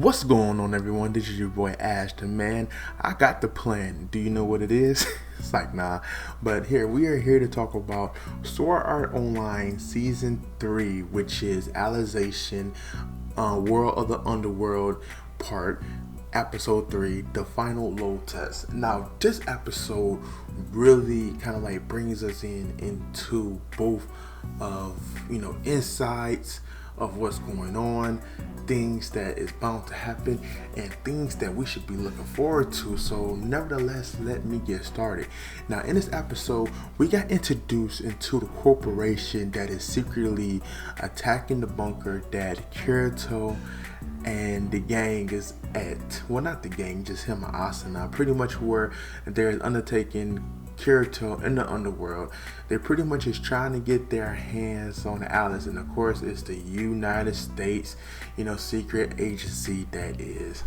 What's going on, everyone? This is your boy AshTheMan. I got the plan. Do you know what it is? It's like, nah. But we are here to talk about Sword Art Online Season 3, which is Alicization, World of the Underworld Part Episode 3, the final load test. Now, this episode really kind of like brings us into both of, insights of what's going on, things that is bound to happen, and things that we should be looking forward to. So nevertheless, let me get started. Now, in this episode, we got introduced into the corporation that is secretly attacking the bunker that Kirito and the gang is at. Well, not the gang, just him and Asuna. Pretty much where they're undertaking Kirito in the underworld. They pretty much is trying to get their hands on Alice, and of course it's the United States, secret agency that is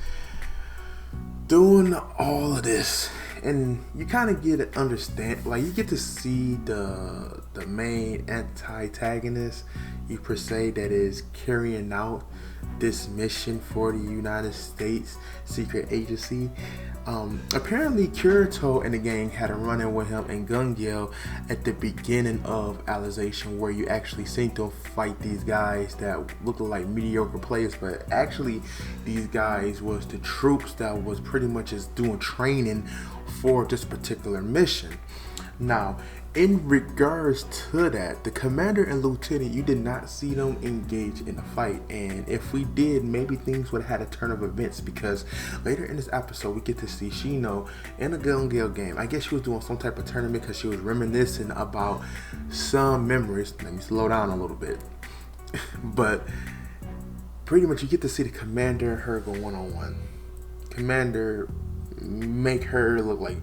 doing all of this. And you kind of get to understand, like, you get to see the main antagonist, per se, that is carrying out this mission for the United States secret agency. Apparently Kirito and the gang had a run-in with him and Gungale at the beginning of Alicization, where you actually seen them fight these guys that looked like mediocre players, but actually these guys was the troops that was pretty much just doing training for this particular mission. Now, in regards to that, the commander and lieutenant, you did not see them engage in a fight, and if we did, maybe things would have had a turn of events, because later in this episode we get to see Shino in a Gungale game. I guess she was doing some type of tournament because she was reminiscing about some memories. Let me slow down a little bit. But pretty much you get to see the commander and her go one-on-one. Commander make her look like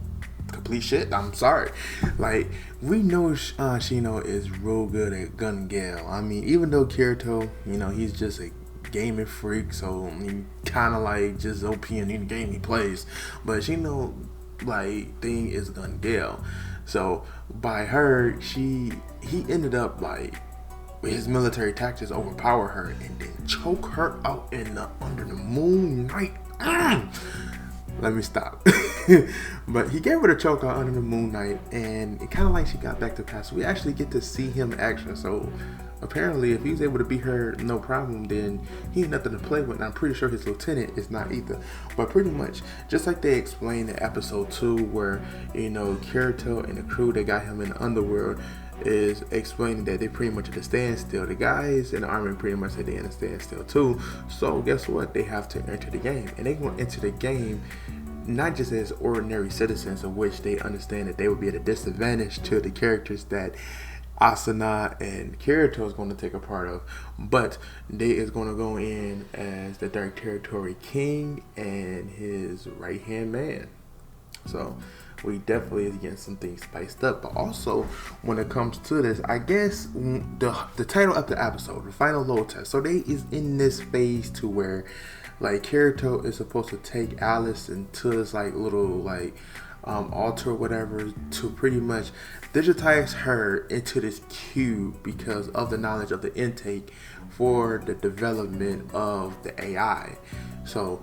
complete shit. I'm sorry. Like, we know Shino is real good at Gungale. I mean, even though Kirito, he's just a gaming freak, so he kind of like just OP in any game he plays. But Shino, like, thing is Gungale. So by her, he ended up like his military tactics overpower her and then choke her out under the moon night. Let me stop. But he gave her the choke out under the moon night, and it kind of like she got back to pass. We actually get to see him in action. So apparently, if he's able to beat her no problem, then he ain't nothing to play with. And I'm pretty sure his lieutenant is not either. But pretty much, just like they explained in episode 2, where Kirito and the crew that got him in the underworld is explaining that they pretty much at a standstill. The guys in the army pretty much said they in a standstill too. So guess what? They have to enter the game, and they want to enter the game not just as ordinary citizens, of which they understand that they would be at a disadvantage to the characters that Asuna and Kirito is going to take a part of, but they is going to go in as the Dark Territory King and his right hand man. So we definitely is getting some things spiced up. But also, when it comes to this, I guess the title of the episode, the final load test. So they is in this phase to where, like, Kirito is supposed to take Alice into this like little like altar or whatever to pretty much digitize her into this cube because of the knowledge of the intake for the development of the AI. So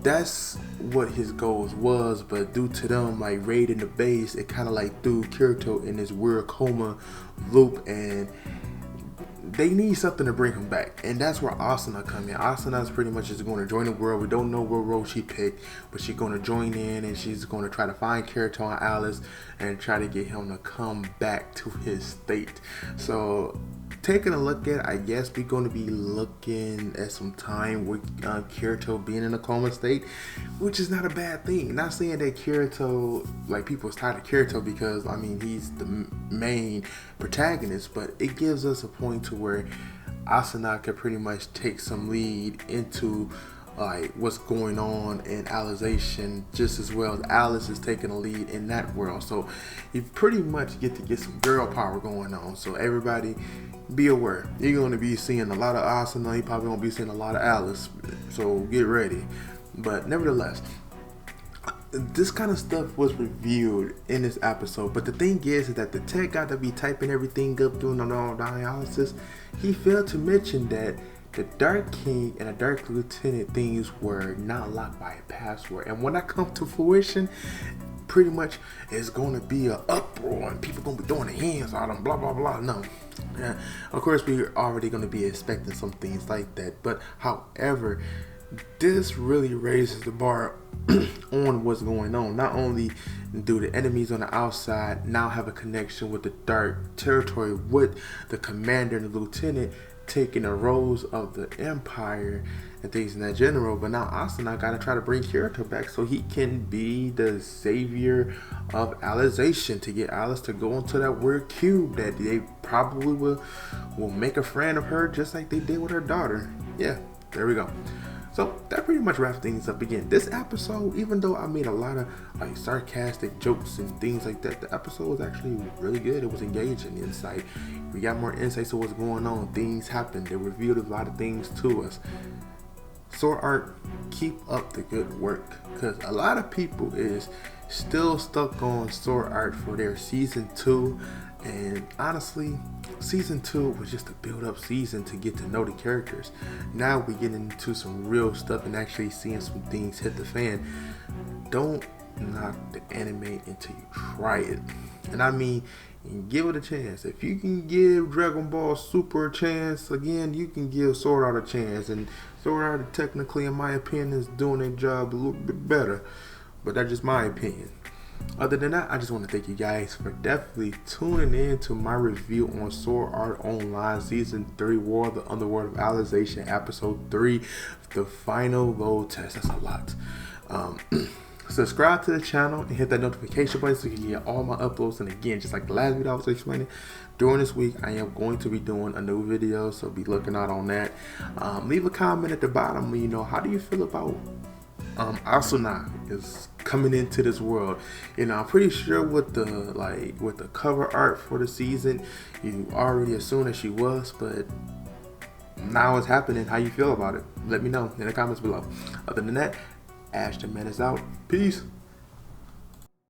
that's what his goals was, but due to them like raiding the base, it kind of like threw Kirito in this weird coma loop, and they need something to bring him back, and that's where Asuna come in. Asuna is pretty much just going to join the world. We don't know what role she picked, but she's going to join in, and she's going to try to find Kirito and Alice and try to get him to come back to his state. So taking a look at, I guess we're going to be looking at some time with Kirito being in a coma state, which is not a bad thing. Not saying that Kirito, like, people is tired of Kirito because, I mean, he's the main protagonist, but it gives us a point to where Asuna could pretty much take some lead into like what's going on in Alicization, just as well as Alice is taking a lead in that world. So you pretty much get to get some girl power going on. So everybody be aware, you're going to be seeing a lot of Asuna, you probably won't be seeing a lot of Alice, so get ready. But nevertheless, this kind of stuff was revealed in this episode, but the thing is that the tech got to be typing everything up, doing all the analysis. He failed to mention that the Dark King and the Dark Lieutenant things were not locked by a password. And when that comes to fruition, pretty much it's going to be an uproar and people going to be throwing their hands on them, blah, blah, blah. No. Yeah. Of course, we're already going to be expecting some things like that. But however, this really raises the bar on what's going on. Not only do the enemies on the outside now have a connection with the dark territory with the commander and the lieutenant taking the roles of the empire and things in that general, but now Asuna gotta try to bring Kirito back so he can be the savior of Alicization, to get Alice to go into that weird cube that they probably will make a friend of her just like they did with her daughter. Yeah, there we go. So that pretty much wraps things up. Again, this episode, even though I made a lot of like sarcastic jokes and things like that, the episode was actually really good. It was engaging insight. We got more insights to what's going on. Things happened. They revealed a lot of things to us. Sword Art, keep up the good work, because a lot of people is still stuck on Sword Art for their season 2, and honestly, season 2 was just a build up season to get to know the characters. Now we get into some real stuff and actually seeing some things hit the fan. Don't knock the anime until you try it, and I mean, give it a chance. If you can give Dragon Ball Super a chance, again, you can give Sword Art a chance. And Sword Art, technically, in my opinion, is doing their job a little bit better. But that's just my opinion. Other than that, I just want to thank you guys for definitely tuning in to my review on Sword Art Online Season 3 War of the Underworld of Alicization, Episode 3, the final load test. That's a lot. Subscribe to the channel and hit that notification button so you can get all my uploads. And again, just like the last video I was explaining, during this week I am going to be doing a new video, so be looking out on that. Leave a comment at the bottom. You know, how do you feel about Asuna is coming into this world? You know, I'm pretty sure with the cover art for the season, you already assumed that she was, but now it's happening. How you feel about it? Let me know in the comments below. Other than that, AshTheMan is out. Peace.